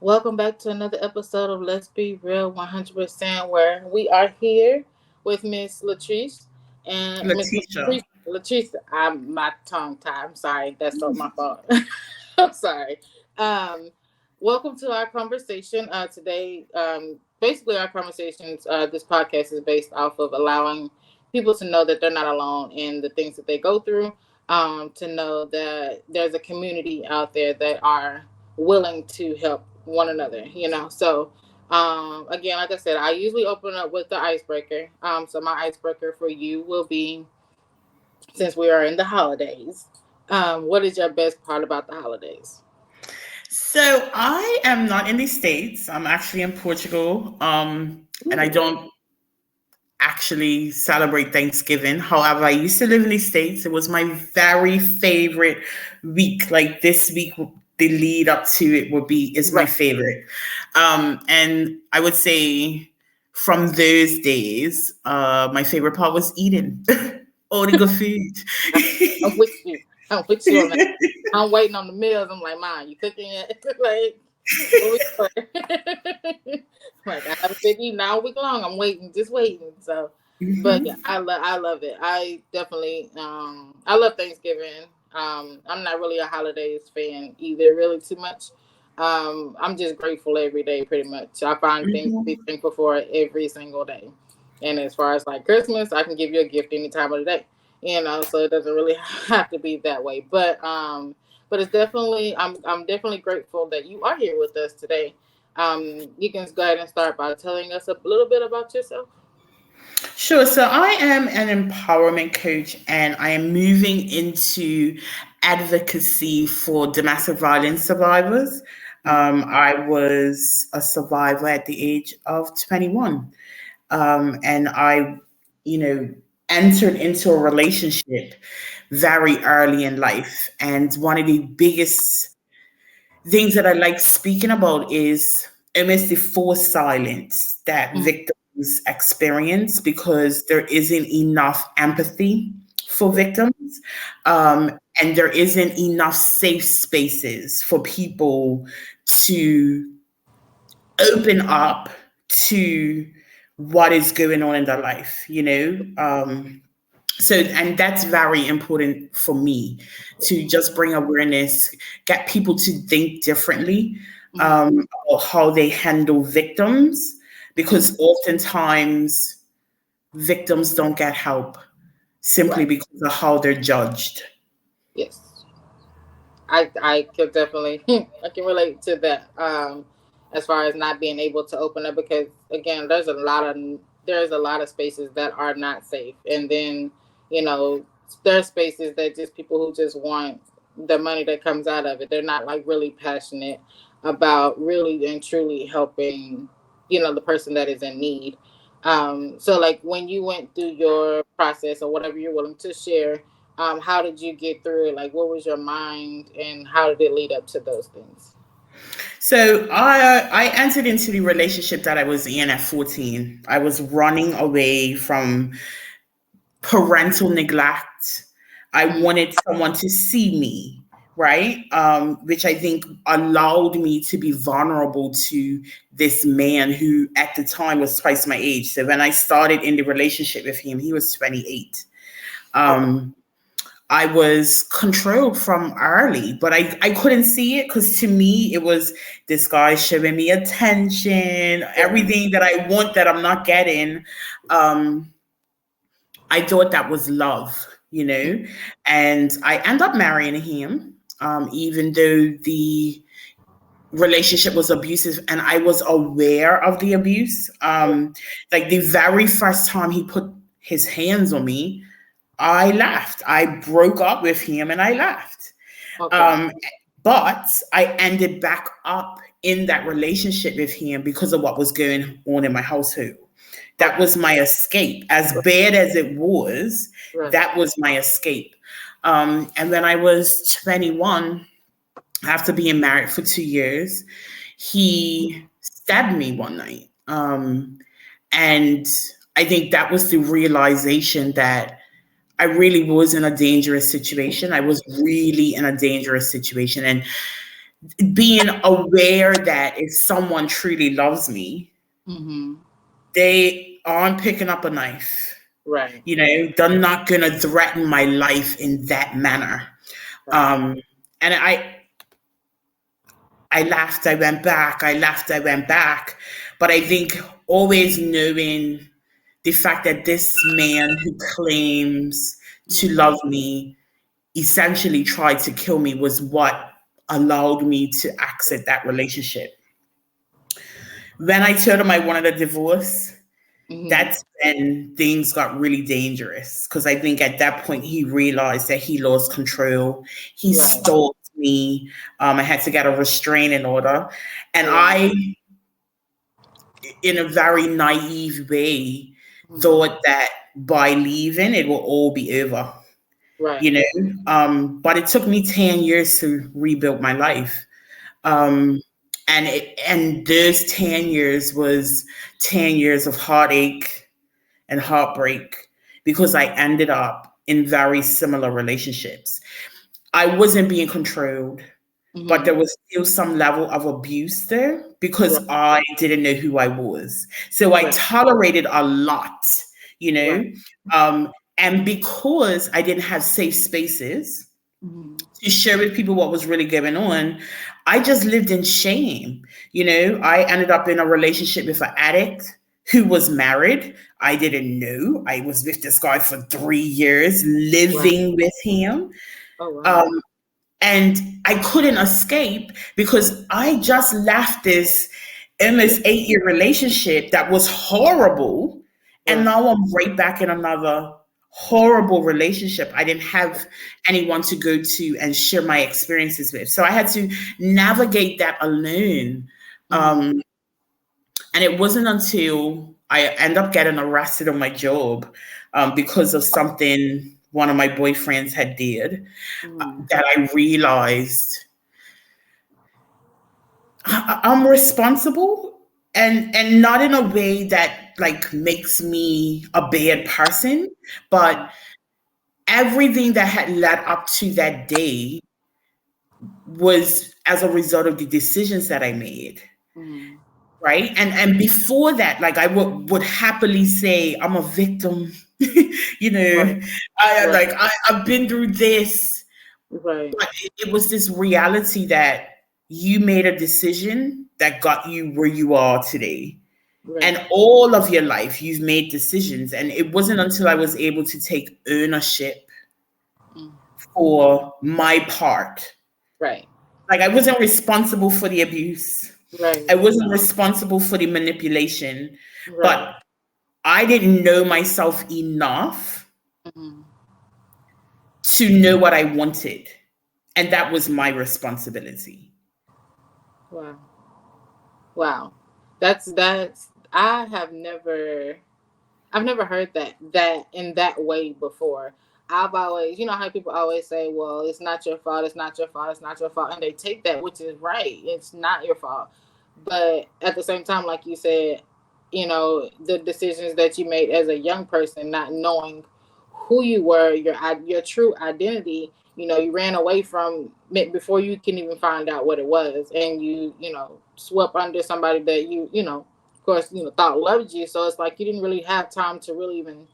Welcome back to another episode of Let's Be Real 100%, where we are here with Miss Latrice and Miss Letitia. Latrice. I'm my tongue tied. I'm sorry. That's not my fault. I'm sorry. Um, Welcome to our conversation today. Basically, our conversations. This podcast is based off of allowing people to know that they're not alone in the things that they go through. To know that there's a community out there that are willing to help one another. So again, like I said, I usually open up with the icebreaker. So my icebreaker for you will be, since we are in the holidays, what is your best part about the holidays? So I am not in the States. I'm actually in Portugal. And I Ooh. don't actually celebrate Thanksgiving. However, I used to live in the States. It was my very favorite week. Like this week, the lead up to it is my Right. favorite. And I would say from those days, my favorite part was eating all the good I'm with you. I'm with you on that. I'm waiting on the meals. I'm like, Mom, you cooking yet? Like, what we doing? Like, I haven't been eating all week long. I'm waiting, just waiting. So, but yeah, Mhm. I love it. I definitely, I love Thanksgiving. I'm not really a holidays fan either, really too much. I'm just grateful every day, pretty much. I find things to be Mhm. thankful for every single day. And as far as like Christmas, I can give you a gift any time of the day, so it doesn't really have to be that way. But it's definitely, I'm definitely grateful that you are here with us today. You can go ahead and start by telling us a little bit about yourself. Sure. So I am an empowerment coach and I am moving into advocacy for domestic violence survivors. I was a survivor at the age of 21. And I, you know, entered into a relationship very early in life. And one of the biggest things that I like speaking about is almost the forced silence that Mhm. victims experience because there isn't enough empathy for Yeah. victims. And there isn't enough safe spaces for people to open up to what is going on in their life, so, and that's very important for me to just bring awareness, get people to think differently Mhm. about how they handle victims, Mhm. because oftentimes victims don't get help simply Right. because of how they're judged. Yes. I can definitely I can relate to that. As far as not being able to open up, because again, there's a lot of spaces that are not safe, and then you know there's spaces that just people who just want the money that comes out of it. They're not like really passionate about really and truly helping the person that is in need. So like when you went through your process or whatever you're willing to share, how did you get through it? Like, what was your mind, and how did it lead up to those things? So I entered into the relationship that I was in at 14. I was running away from parental neglect. I Mm, wanted someone to see me, right? Which I think allowed me to be vulnerable to this man who at the time was twice my age. So when I started in the relationship with him, he was 28. okay. Um, I was controlled from early, but I couldn't see it because to me it was this guy showing me attention, Yeah. everything that I want that I'm not getting. Um, I thought that was love, and I end up marrying him, even though the relationship was abusive and I was aware of the abuse. Like the very first time he put his hands on me, I left. I broke up with him and I left. Okay. Um, but I ended back up in that relationship with him because of what was going on in my household. That Okay. was my escape. As bad as it was, Right. that was my escape. And when I was 21, after being married for 2 years, he stabbed me one night. And I think that was the realization that I really was in a dangerous situation. I was really in a dangerous situation. And being aware that if someone truly loves me, Mm-hmm. they aren't picking up a knife. Right. You know, they're not going to threaten my life in that manner. Right. And I laughed, I went back, I laughed, I went back. But I think always knowing the fact that this man who claims to love me essentially tried to kill me was what allowed me to exit that relationship. When I told him I wanted a divorce, Mm-hmm. that's when things got really dangerous, because I think at that point he realized that he lost control. He Right. stalked me. I had to get a restraining order. And I, in a very naive way, thought that by leaving, it will all be over. Right. You know, but it took me 10 years to rebuild my life. And those 10 years was 10 years of heartache and heartbreak, because I ended up in very similar relationships. I wasn't being controlled, but there was still some level of abuse there because I didn't know who I was. So I tolerated a lot, you know, and because I didn't have safe spaces to share with people what was really going on, I just lived in shame. You know, I ended up in a relationship with an addict who was married. I didn't know. I was with this guy for 3 years, living with him. Oh, wow. And I couldn't escape because I just left this almost 8-year relationship that was horrible. And now I'm right back in another horrible relationship. I didn't have anyone to go to and share my experiences with. So I had to navigate that alone. And it wasn't until I ended up getting arrested on my job because of something one of my boyfriends had did that I realized I'm responsible, and not in a way that like makes me a bad person, but everything that had led up to that day was as a result of the decisions that I made. Right. And before that, like I would happily say I'm a victim. You know, I've been through this. Right. But it was this reality that you made a decision that got you where you are today. And all of your life, you've made decisions. And it wasn't until I was able to take ownership for my part. Right. Like I wasn't responsible for the abuse. Right. I wasn't responsible for the manipulation. But I didn't know myself enough to know what I wanted. And that was my responsibility. Wow. Wow. That's I've never heard that in that way before. I've always, you know how people always say, well, it's not your fault, it's not your fault, it's not your fault. And they take that, which is right. It's not your fault. But at the same time, like you said, you know, the decisions that you made as a young person, not knowing who you were, your true identity, you know, you ran away from it before you can even find out what it was. And you know, swept under somebody that you know, of course, you know, thought loved you. So it's like you didn't really have time to really even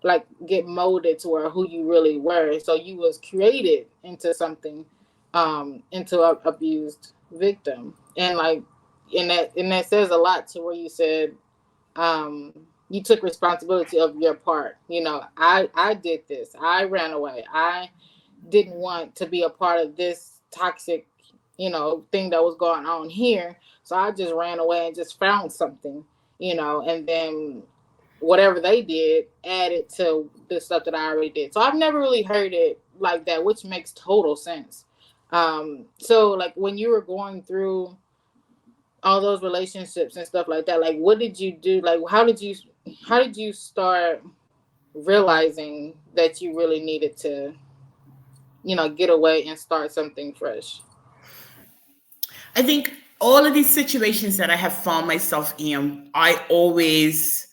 like get molded to where who you really were. So you was created into something, into a abused victim. And like, and that says a lot to where you said, you took responsibility of your part. You know, I did this. I ran away. I didn't want to be a part of this toxic, you know, thing that was going on here. So I just ran away and just found something, you know, and then whatever they did added to the stuff that I already did. So I've never really heard it like that, which makes total sense. So like when you were going through all those relationships and stuff like that, like what did you do? Like how did you start realizing that you really needed to, you know, get away and start something fresh? I think all of these situations that I have found myself in, I always,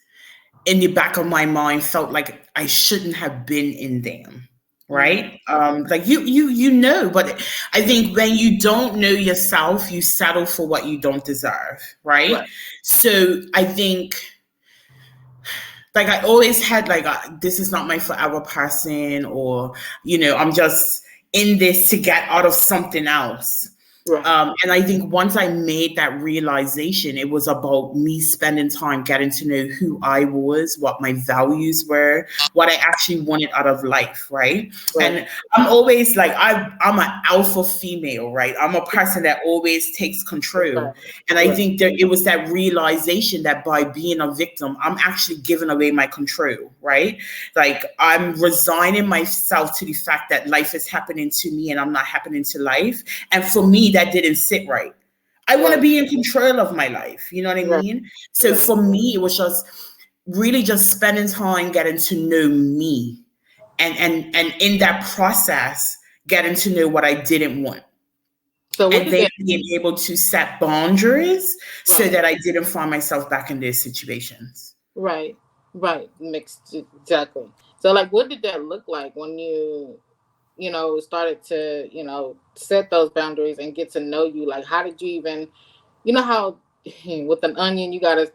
in the back of my mind, felt like I shouldn't have been in them. right? Like you know, but I think when you don't know yourself, you settle for what you don't deserve, right? Right. So I think, like, I always had like this is not my forever person, or I'm just in this to get out of something else. Right. And I think once I made that realization, it was about me spending time getting to know who I was, what my values were, what I actually wanted out of life, right? And I'm always like, I'm an alpha female, right? I'm a person that always takes control. And I think that it was that realization that by being a victim, I'm actually giving away my control, right? Like, I'm resigning myself to the fact that life is happening to me and I'm not happening to life. And for me, that didn't sit right. I want to be in control of my life. You know what I mean? So for me, it was just really just spending time getting to know me, and in that process, getting to know what I didn't want. So and then being able to set boundaries so that I didn't find myself back in these situations. Right. Mixed. Exactly. So, like, what did that look like when you started to, set those boundaries and get to know you? Like, how did you even, how with an onion, you gotta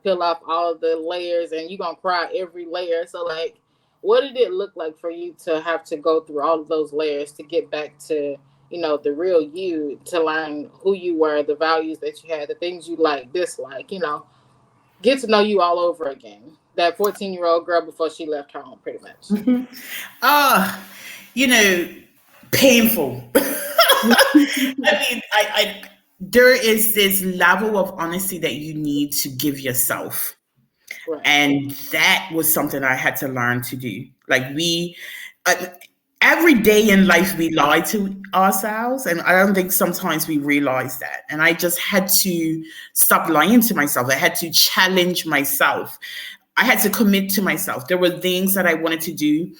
peel off all the layers and you're gonna cry every layer. So, like, what did it look like for you to have to go through all of those layers to get back to, the real you, to learn who you were, the values that you had, the things you like, dislike, get to know you all over again? That 14-year-old girl before she left home, pretty much. Painful. I mean, there is this level of honesty that you need to give yourself. Right. And that was something I had to learn to do. Like, every day in life, we lie to ourselves. And I don't think sometimes we realize that. And I just had to stop lying to myself. I had to challenge myself. I had to commit to myself. There were things that I wanted to do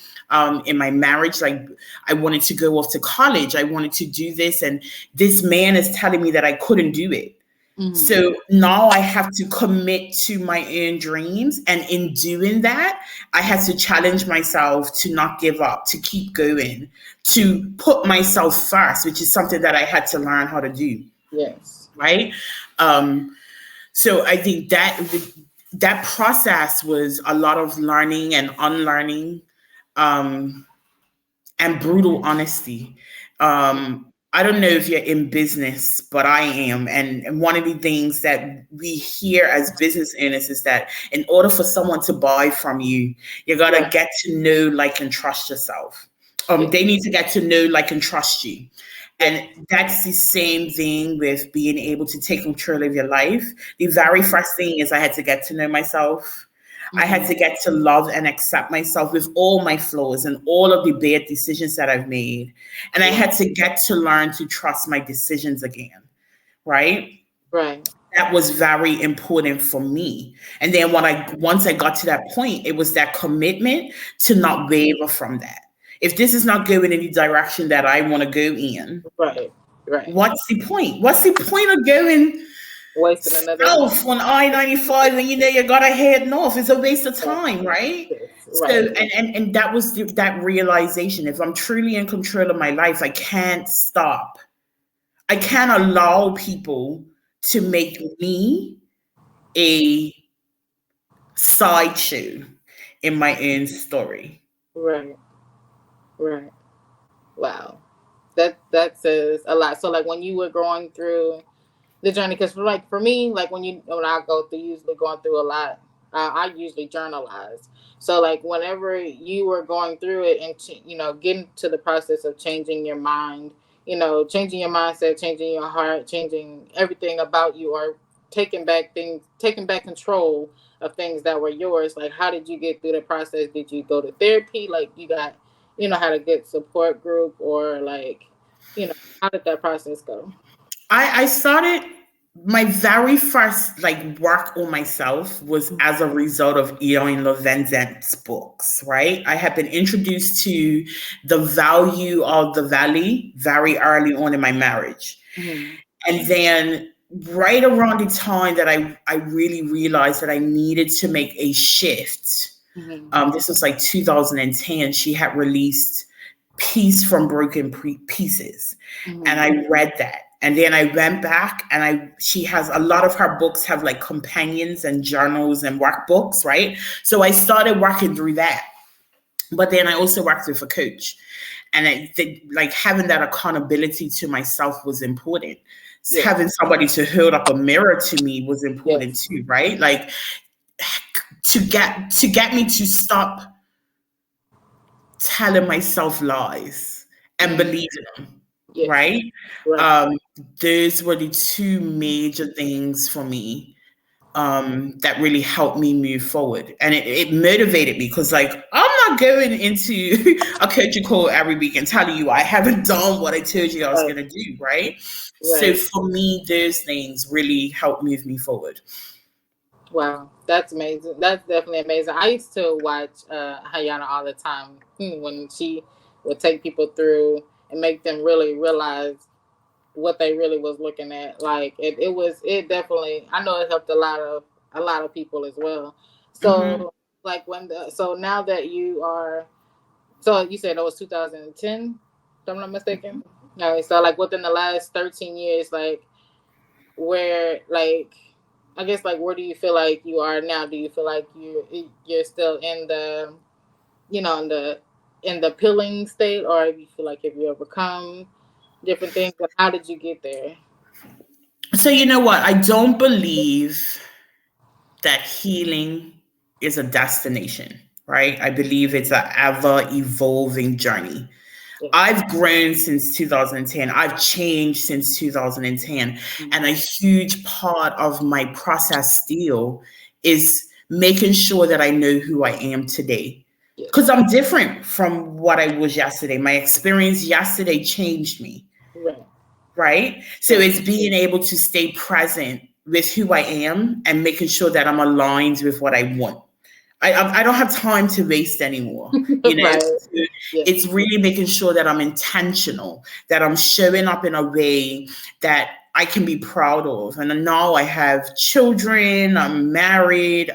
in my marriage. Like, I wanted to go off to college. I wanted to do this. And this man is telling me that I couldn't do it. Mm-hmm. So now I have to commit to my own dreams. And in doing that, I had to challenge myself to not give up, to keep going, to put myself first, which is something that I had to learn how to do. Yes. Right. So I think that process was a lot of learning and unlearning, and brutal honesty. I don't know if you're in business, but I am. And one of the things that we hear as business owners is that in order for someone to buy from you, you got to get to know, like, and trust yourself. They need to get to know, like, and trust you. And that's the same thing with being able to take control of your life. The very first thing is I had to get to know myself. Mm-hmm. I had to get to love and accept myself with all my flaws and all of the bad decisions that I've made. And I had to get to learn to trust my decisions again. Right? Right. That was very important for me. And then once I got to that point, it was that commitment to not waver from that. If this is not going in the direction that I want to go in, right. What's the point? What's the point of going wasting another south on I-95 when you gotta head north? It's a waste of time, right? So, and that was that realization. If I'm truly in control of my life, I can't stop. I can't allow people to make me a sideshow in my own story. Right. Wow. That says a lot. So, like, when you were going through the journey, because for me, like, when I go through, usually going through a lot, I usually journalize. So, like, whenever you were going through it and getting to the process of changing your mind, changing your mindset, changing your heart, changing everything about you, or taking back control of things that were yours. Like, how did you get through the process? Did you go to therapy? Like, you got how to get support group, or like, how did that process go? I started my very first work on myself was as a result of Ian Levinzent's books, right? I had been introduced to the value of the valley very early on in my marriage. Mm-hmm. And then right around the time that I really realized that I needed to make a shift, this was like 2010, she had released Peace from Broken Pieces. Mhm. And I read that. And then I went back and she has a lot of her books have like companions and journals and workbooks, right? So I started working through that. But then I also worked with a coach. And I think like having that accountability to myself was important. Yes. Having somebody to hold up a mirror to me was important Yes. too, right? Like to get me to stop telling myself lies and believing them, Yes. right? Right. Those were the two major things for me that really helped me move forward. And it motivated me because like, I'm not going into a coaching call every week and telling you I haven't done what I told you I was Right. going to do, right? So Right. for me, those things really helped move me forward. Wow, that's amazing. That's definitely amazing. I used to watch Hayana all the time when she would take people through and make them really realize what they really was looking at. Like it definitely, I know it helped a lot of people as well. So like so now that you are, so you said it was 2010, if I'm not mistaken. All right, so like within the last 13 years, like where like I guess like where do you feel like you are now? Do you feel like you're still in the in the peeling state, or do you feel like have you overcome different things? And how did you get there? So you know what? I don't believe that healing is a destination, right? I believe it's an ever evolving journey. Yeah. I've grown since 2010. I've changed since 2010. And a huge part of my process still is making sure that I know who I am today. Because I'm different from what I was yesterday. My experience yesterday changed me. Right? So it's being able to stay present with who I am and making sure that I'm aligned with what I want. I don't have time to waste anymore. You know, Right. It's really making sure that I'm intentional, that I'm showing up in a way that I can be proud of. And now I have children, I'm married.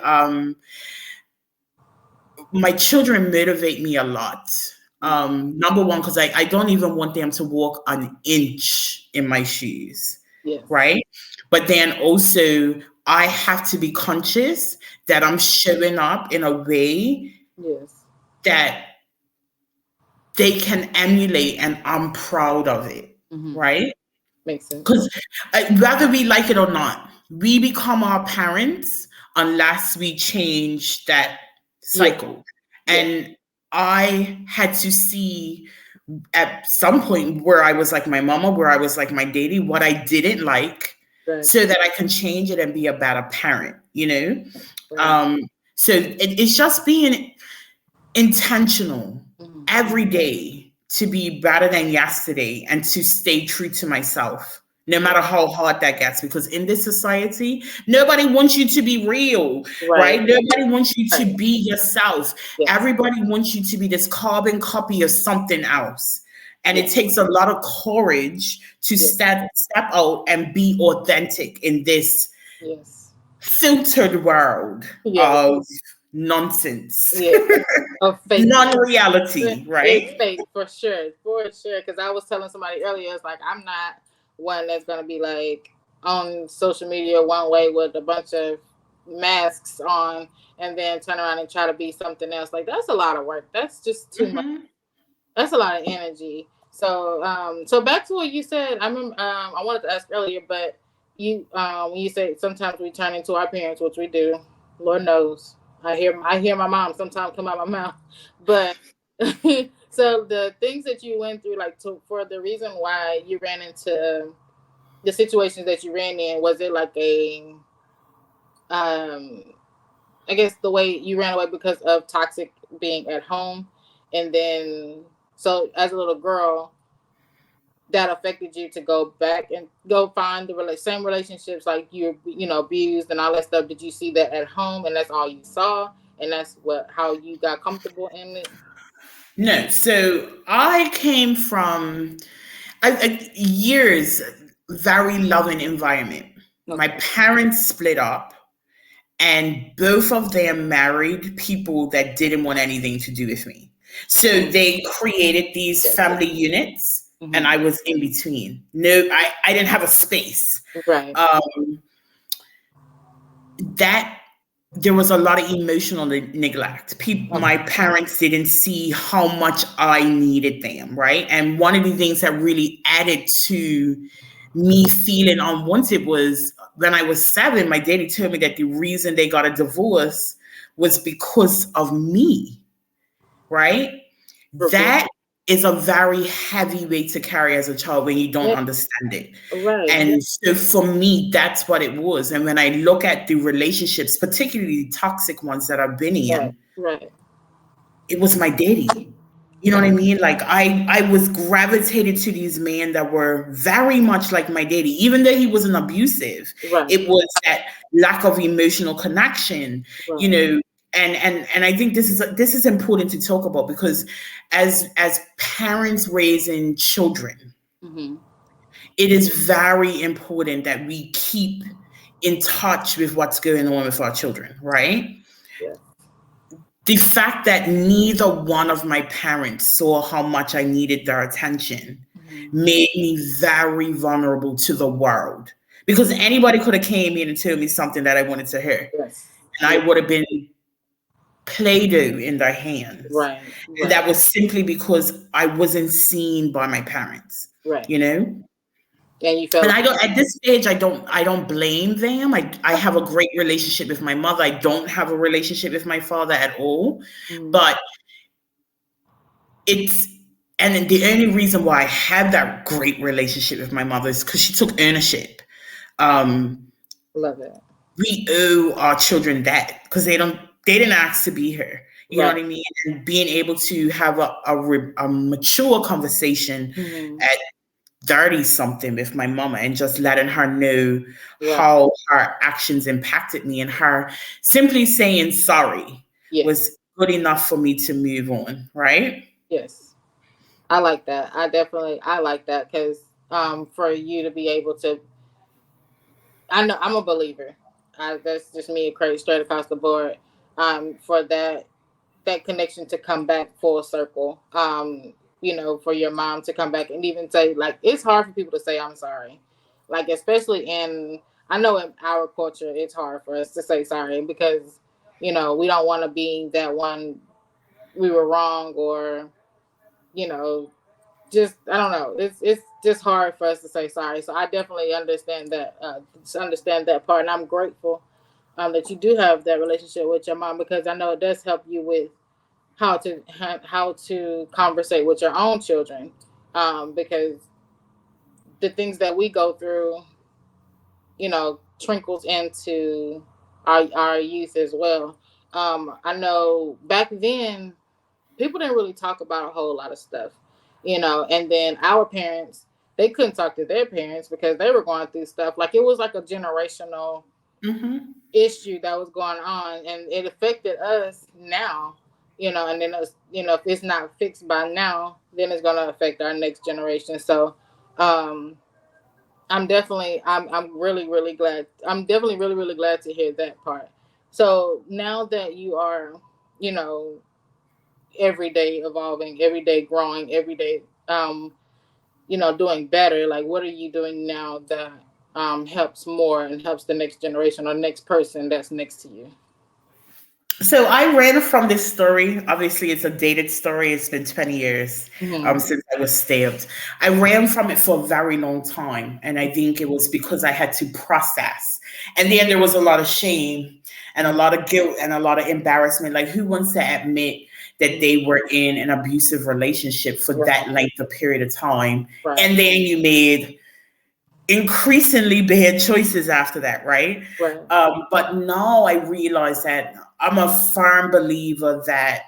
My children motivate me a lot. Number one, because I don't even want them to walk an inch in my shoes. Right? But then also I have to be conscious that I'm showing up in a way that they can emulate and I'm proud of it. Right? Makes sense. Because whether we like it or not, we become our parents unless we change that cycle. And I had to see at some point where I was like my mama, where I was like my daddy, what I didn't like, so that I can change it and be a better parent, you know? So it's just being intentional every day to be better than yesterday and to stay true to myself, no matter how hard that gets. Because in this society, nobody wants you to be real, right? Nobody wants you to be yourself. Everybody wants you to be this carbon copy of something else. And it takes a lot of courage to step out and be authentic in this filtered world of nonsense. Of fake, non-reality, right? It's fake for sure. Because I was telling somebody earlier, it's like I'm not one that's gonna be like on social media one way with a bunch of masks on and then turn around and try to be something else. Like that's a lot of work. That's just too much. That's a lot of energy. So so back to what you said. I remember I wanted to ask earlier, but you when you said sometimes we turn into our parents, which we do. Lord knows. I hear my mom sometimes come out my mouth, but so the things that you went through, like for the reason why you ran into the situations that you ran in, was it like a, I guess the way you ran away because of toxic being at home, and then so as a little girl, that affected you to go back and go find the same relationships like you abused and all that stuff? Did you see that at home and that's all you saw and that's how you got comfortable in it? No, so I came from years very loving environment. My parents split up and both of them married people that didn't want anything to do with me. So they created these family units, and I was in between. No, I didn't have a space. Right. That there was a lot of emotional neglect. My parents didn't see how much I needed them, right? And one of the things that really added to me feeling unwanted was when I was 7, my daddy told me that the reason they got a divorce was because of me, right? That is a very heavy weight to carry as a child when you don't understand it. Right. And so for me, that's what it was. And when I look at the relationships, particularly the toxic ones that I've been in, it was my daddy. You know what I mean? Like I was gravitated to these men that were very much like my daddy, even though he wasn't abusive. It was that lack of emotional connection, you know. And I think this is important to talk about, because as parents raising children, it is very important that we keep in touch with what's going on with our children, right? The fact that neither one of my parents saw how much I needed their attention made me very vulnerable to the world, because anybody could have came in and told me something that I wanted to hear. And I would have been Play-Doh in their hands. And that was simply because I wasn't seen by my parents. You know? And you felt, and I don't, at this stage, I don't blame them. I have a great relationship with my mother. I don't have a relationship with my father at all. But and the only reason why I had that great relationship with my mother is because she took ownership. Love it. We owe our children that, because they didn't ask to be here. You know what I mean? And being able to have a mature conversation at 30-something with my mama, and just letting her know how her actions impacted me, and her simply saying sorry was good enough for me to move on, right? Yes. I like that. I like that, because for you to be able to, I know I'm a believer. That's just me, straight across the board. For that connection to come back full circle. You know, for your mom to come back and even say, like, it's hard for people to say I'm sorry. Like, especially I know in our culture, it's hard for us to say sorry, because, you know, we don't want to be that one, we were wrong, or, you know, just, I don't know. It's just hard for us to say sorry. So I definitely understand that part. And I'm grateful that you do have that relationship with your mom, because I know it does help you with how to conversate with your own children, because the things that we go through, you know, trickles into our youth as well. I know back then people didn't really talk about a whole lot of stuff, you know, and then our parents, they couldn't talk to their parents because they were going through stuff. Like, it was like a generational issue that was going on, and it affected us now. You know, and then you know, if it's not fixed by now, then it's gonna affect our next generation. So, I'm really, really glad. I'm definitely really, really glad to hear that part. So now that you are, you know, every day evolving, every day growing, every day, you know, doing better. Like, what are you doing now that helps more and helps the next generation or next person that's next to you? So I ran from this story. Obviously, it's a dated story. It's been 20 years since I was stabbed. I ran from it for a very long time. And I think it was because I had to process. And then there was a lot of shame and a lot of guilt and a lot of embarrassment. Like, who wants to admit that they were in an abusive relationship for that length of period of time? And then you made increasingly bad choices after that, right? But now I realize that I'm a firm believer that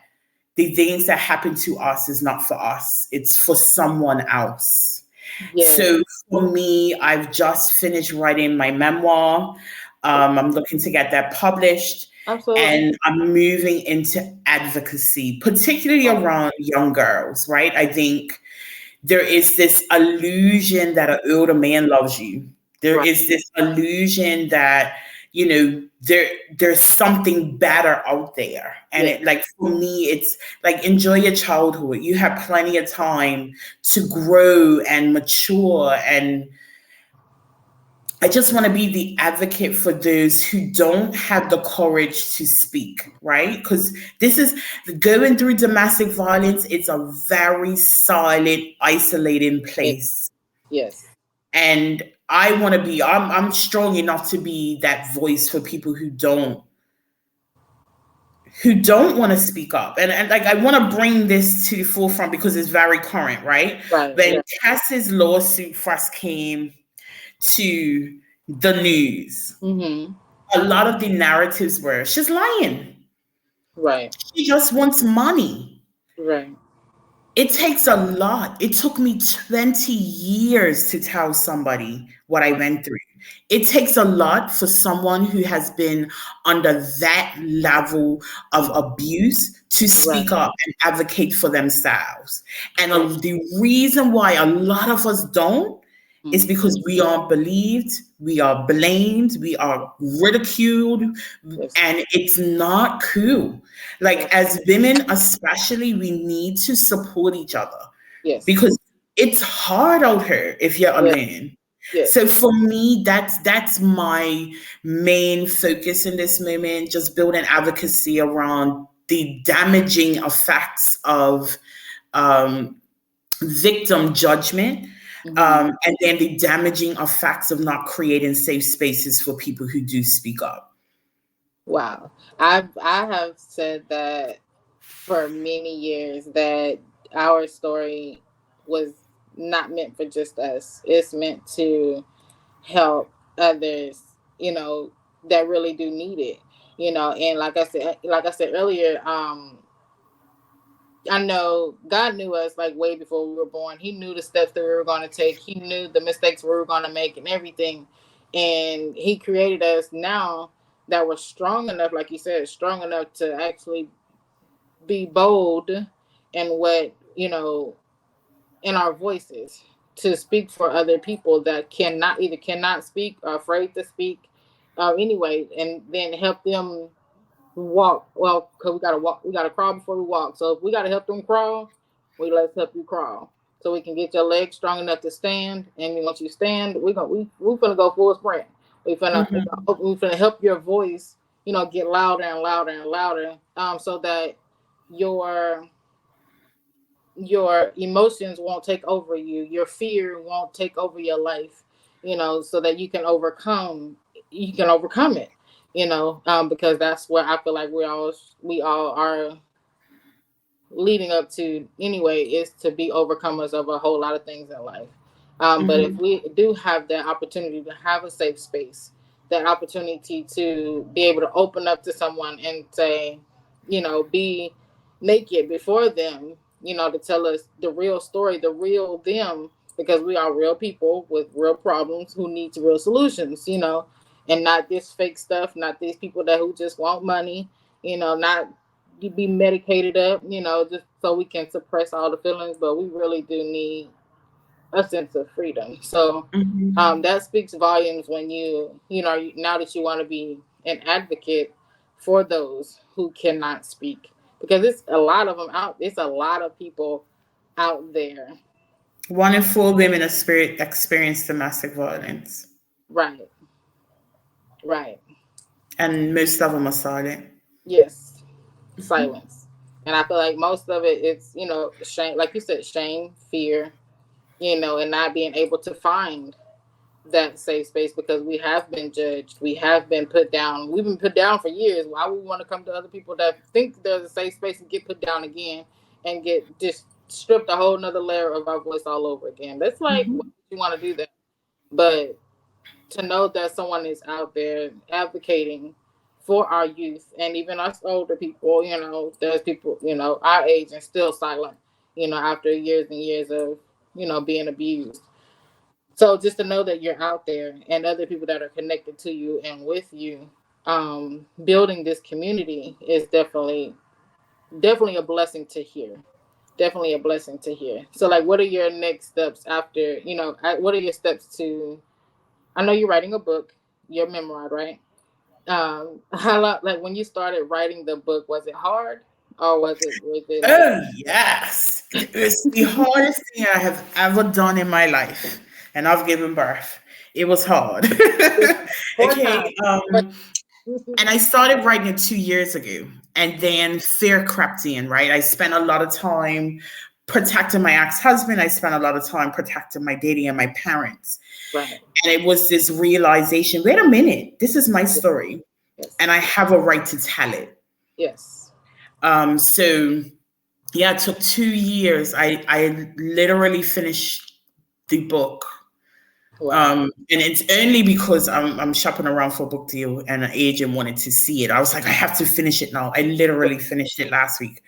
the things that happen to us is not for us. It's for someone else. So for me, I've just finished writing my memoir. I'm looking to get that published. And I'm moving into advocacy, particularly around young girls, right? I think there is this illusion that an older man loves you. There is this illusion that there's something better out there. And it, like, for me, it's like, enjoy your childhood. You have plenty of time to grow and mature. And I just want to be the advocate for those who don't have the courage to speak, right? Because this is going through domestic violence. It's a very silent, isolating place. Yes. And I want to be, I'm strong enough to be that voice for people who don't want to speak up. And like, I want to bring this to the forefront because it's very current, right? When Cass's lawsuit first came to the news, a lot of the narratives were, she's lying. Right. She just wants money. Right. It takes a lot. It took me 20 years to tell somebody what I went through. It takes a lot for someone who has been under that level of abuse to speak up and advocate for themselves. And the reason why a lot of us don't is because we aren't believed, we are blamed, we are ridiculed, and it's not cool. Like, as women especially, we need to support each other. Yes. Because it's hard out here if you're alone. Yes. So for me, that's my main focus in this moment, just building advocacy around the damaging effects of victim judgment. And then the damaging effects of not creating safe spaces for people who do speak up. Wow. I have said that for many years, that our story was not meant for just us. It's meant to help others, that really do need it. And like I said earlier, I know God knew us like way before we were born. He knew the steps that we were going to take. He knew the mistakes we were going to make and everything. And he created us now that we're strong enough, like you said, strong enough to actually be bold in what, in our voices, to speak for other people that cannot speak, or afraid to speak, anyway, and then help them walk. Well, because we gotta crawl before we walk. So if we gotta help them crawl, let's help you crawl, so we can get your legs strong enough to stand. And once you stand, we're gonna go full sprint. We're gonna help your voice, get louder and louder and louder, so that your emotions won't take over you, your fear won't take over your life, so that you can overcome it. Because that's what I feel like we all are leading up to anyway, is to be overcomers of a whole lot of things in life. But if we do have that opportunity to have a safe space, that opportunity to be able to open up to someone and say, be naked before them, to tell us the real story, the real them, because we are real people with real problems who need real solutions, and not this fake stuff, not these people who just want money, not be medicated up, just so we can suppress all the feelings. But we really do need a sense of freedom. So that speaks volumes when now that you want to be an advocate for those who cannot speak, because it's a lot of them out. It's a lot of people out there. 1 in 4 women experience domestic violence. Right. And most of them are silent. Yes, silence. And I feel like most of it, it's, shame, like you said, shame, fear, and not being able to find that safe space, because we have been judged. We have been put down. We've been put down for years. Why would we want to come to other people that think there's a safe space and get put down again and get just stripped a whole nother layer of our voice all over again? That's like, why would you want to do that? But to know that someone is out there advocating for our youth, and even us older people, there's people, our age and still silent, after years and years of, being abused. So just to know that you're out there and other people that are connected to you and with you, building this community is definitely a blessing to hear. Definitely a blessing to hear. So like, what are your next steps after, what are your steps to, I know you're writing a book, you're memoir, right? How long, like when you started writing the book, was it hard or was it like Oh, yes. It was the hardest thing I have ever done in my life. And I've given birth. It was hard. four Okay. times? But And I started writing it 2 years ago. And then fear crept in, right? I spent a lot of time protecting my ex-husband. I spent a lot of time protecting my daddy and my parents. right. And it was this realization, wait a minute, this is my story. Yes. And I have a right to tell it. Yes. So yeah, it took 2 years. I literally finished the book. Wow. And it's only because I'm shopping around for a book deal and an agent wanted to see it. I was like, I have to finish it now. I literally finished it last week.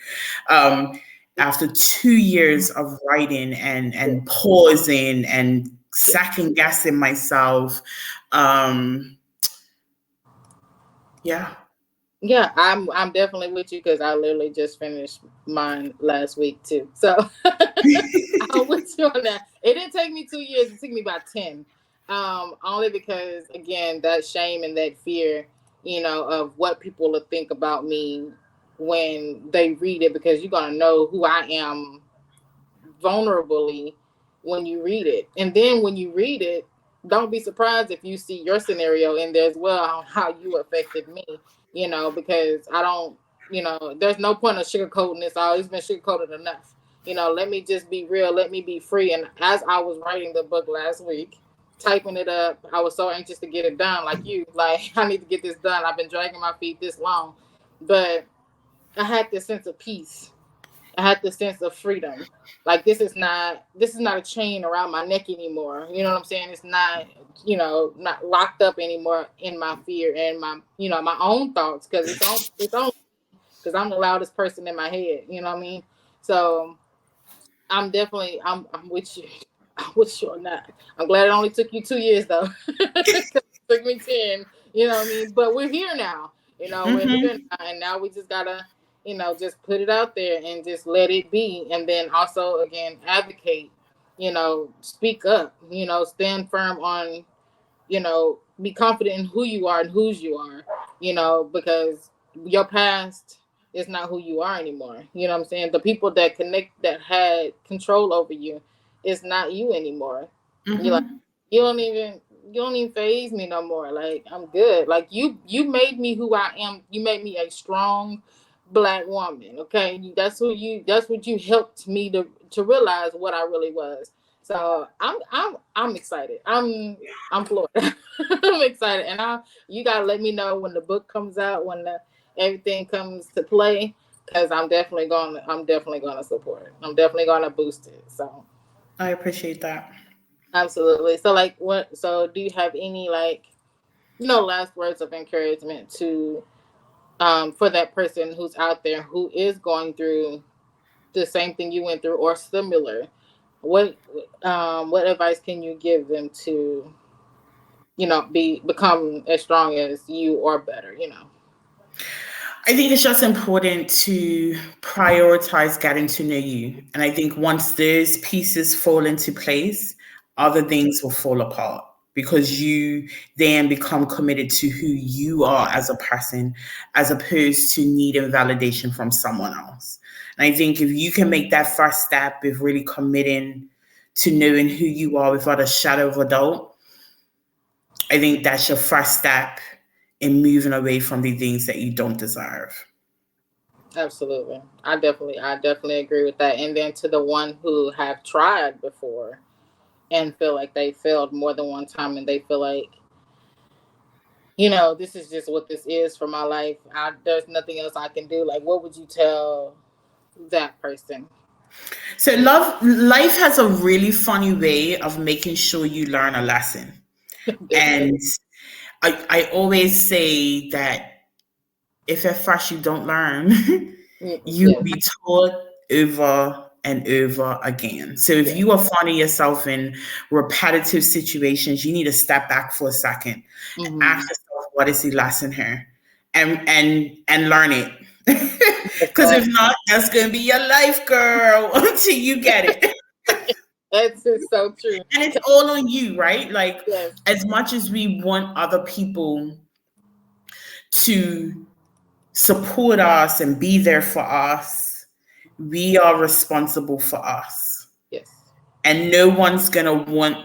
After 2 years of writing and pausing and second guessing myself. Yeah. Yeah, I'm definitely with you because I literally just finished mine last week too. So I'm with you on that. It didn't take me 2 years; it took me about 10. Only because again, that shame and that fear, of what people will think about me when they read it, because you're gonna know who I am vulnerably when you read it. And then when you read it, don't be surprised if you see your scenario in there as well, on how you affected me, because I don't, there's no point of sugarcoating this. I always been sugarcoated enough. Let me just be real. Let me be free. And as I was writing the book last week, typing it up, I was so anxious to get it done. Like you, like, I need to get this done. I've been dragging my feet this long. But I had this sense of peace. I had the sense of freedom. Like this is not a chain around my neck anymore. You know what I'm saying? It's not, not locked up anymore in my fear and my own thoughts, because it's on because I'm the loudest person in my head. You know what I mean? So I'm with you. I'm with you on that. I'm glad it only took you 2 years though. 'Cause it took me 10. You know what I mean? But we're here now. We're here now, and now we just gotta, just put it out there and just let it be. And then also again advocate, speak up, stand firm on, be confident in who you are and whose you are, because your past is not who you are anymore. You know what I'm saying? The people that had control over you is not you anymore. You're like, you don't even phase me no more. Like, I'm good. Like, you made me who I am. You made me a strong Black woman. Okay. That's what you helped me to realize what I really was. So I'm excited. I'm floored. I'm excited, and you gotta let me know when the book comes out, when everything comes to play, because I'm definitely gonna support it. I'm definitely gonna boost it. So I appreciate that. absolutely. So like, what? So do you have any, like, last words of encouragement to for that person who's out there who is going through the same thing you went through or similar? What advice can you give them to, become as strong as you or better? I think it's just important to prioritize getting to know you. And I think once those pieces fall into place, other things will fall apart because you then become committed to who you are as a person, as opposed to needing validation from someone else. And I think if you can make that first step of really committing to knowing who you are without a shadow of a doubt, I think that's your first step in moving away from the things that you don't deserve. Absolutely. I definitely agree with that. And then to the one who have tried before and feel like they failed more than one time, and they feel like, this is just what this is for my life. There's nothing else I can do. Like, what would you tell that person? So life has a really funny way of making sure you learn a lesson. Definitely. And I always say that if at first you don't learn, you'll Yes. be taught over and over again. So if Yes. you are finding yourself in repetitive situations, you need to step back for a second, Mm-hmm. ask yourself, what is the lesson here? And learn it. Because if not, that's gonna be your life, girl, until you get it. That's just so true. And it's all on you, right? Like, Yes. as much as we want other people to support us and be there for us, we are responsible for us. Yes. And no one's going to want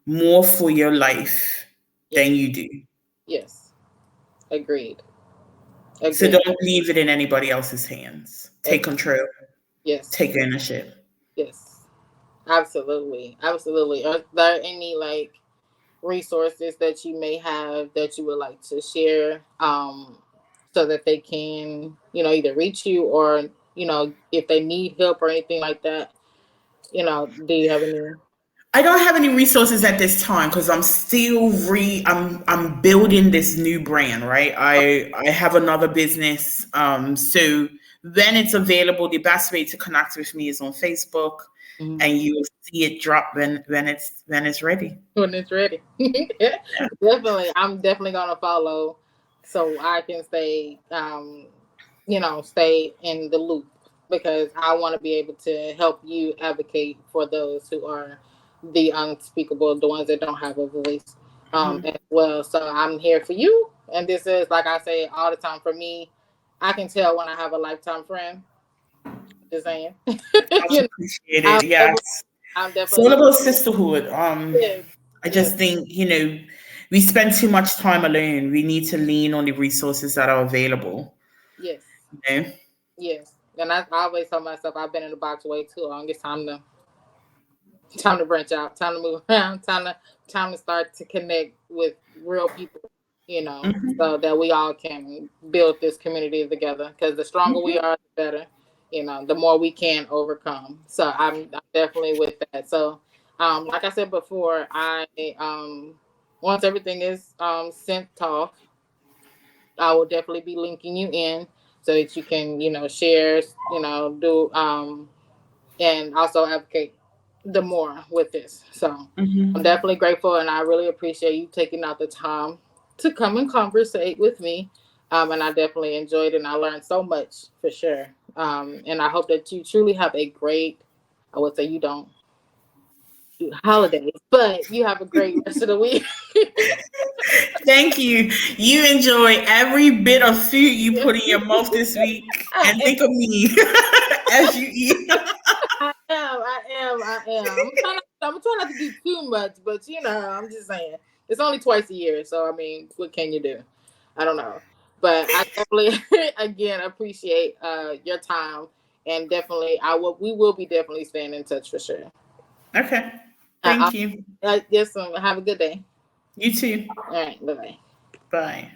more for your life than you do. Yes. Agreed. So don't leave it in anybody else's hands. Take control. Yes. Take ownership. Yes. Absolutely. Absolutely. Are there any like resources that you may have that you would like to share so that they can, either reach you or, if they need help or anything like that? Do you have any? I don't have any resources at this time because I'm still I'm building this new brand, right? I have another business. So when it's available, the best way to connect with me is on Facebook, and you'll see it drop when it's ready. When it's ready. Definitely. I'm definitely gonna follow so I can stay stay in the loop, because I want to be able to help you advocate for those who are the unspeakable, the ones that don't have a voice as well. So I'm here for you. And this is, like I say all the time, for me, I can tell when I have a lifetime friend. Just saying. I appreciate it. Yes. I'm definitely. It's all about sisterhood. Yes. I just think, we spend too much time alone. We need to lean on the resources that are available. Yes. You know? Yes. And I always tell myself, I've been in the box way too long. It's time to branch out, time to move around, time to start to connect with real people, so that we all can build this community together. Because the stronger we are, the better, the more we can overcome. So I'm definitely with that. So, like I said before, I once everything is sent off, I will definitely be linking you in so that you can, share, do and also advocate the more with this. So I'm definitely grateful, and I really appreciate you taking out the time to come and conversate with me. And I definitely enjoyed it, and I learned so much for sure. And I hope that you truly have a great, I would say you don't do holidays, but you have a great rest of the week. Thank you. You enjoy every bit of food you put in your mouth this week, and think of me as you eat. I am. I'm trying not to do too much, but I'm just saying it's only twice a year, so I mean, what can you do? I don't know, but I definitely again appreciate your time, and definitely we will be definitely staying in touch for sure. Okay, thank you. Yes, have a good day. You too. All right, bye. Bye.